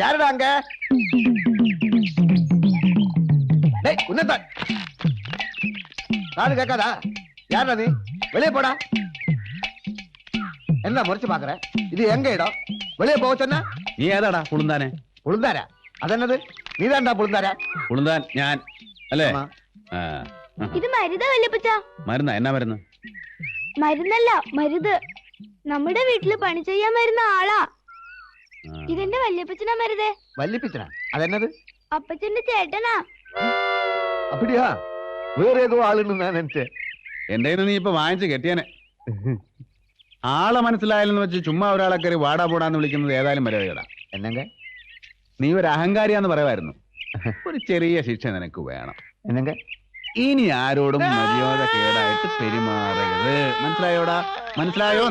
யாருடா அங்க? டேய் உன்னதா காது கேட்காதா? யாருடா நீ? வெளியே போடா. என்ன முறைச்சு பாக்குற? இது எங்க இடம்? வெளியே போக சொன்னா നീ ഏതാടാ പുളുന്താനെ? പുളുന്താരാ? അതെന്നത്? നീതാണ്ടാ പുളുന്താരാ? പുളുന്താൻ ഞാൻ അല്ലേ? ആ. ഇത് മരുതാ വല്യപ്പച്ച. മരുന്നാ? എന്നാ മരുന്ന്? മരുന്നല്ല, മരുത്. നമ്മുടെ വീട്ടില് പണി ചെയ്യാൻ വരുന്ന ആളാ. ഇതെന്റെ വല്യപ്പച്ചനാ മരുതേ. വല്യപ്പച്ചനാ? അതെന്നത്? അപ്പച്ചന്റെ ചേട്ടനാ. അപ്പടിയാ? വേറെ ഏതോ ആളുണ്ടെന്ന് ഞാൻ നിனைச்சேன். എന്റെ നീ ഇപ്പൊ വാങ്ങിച്ച് കെട്ടിയാനെ. ആളെ മനസ്സിലായാലെന്ന് വെച്ച് ചുമ്മാ ഒരാളെ കയറി വാടാ പോടാന്ന് വിളിക്കുന്നത് ഏതായാലും മര്യാദ. എന്നെങ്ക നീ ഒരു അഹങ്കാരിയാന്ന് പറയുമായിരുന്നു. ഒരു ചെറിയ ശിക്ഷ നിനക്ക് വേണം. എന്നെങ്ക ഇനി ആരോടും മര്യാദ കേടായിട്ട് പെരുമാറരുത്. മനസ്സിലായോടാ? മനസ്സിലായോ?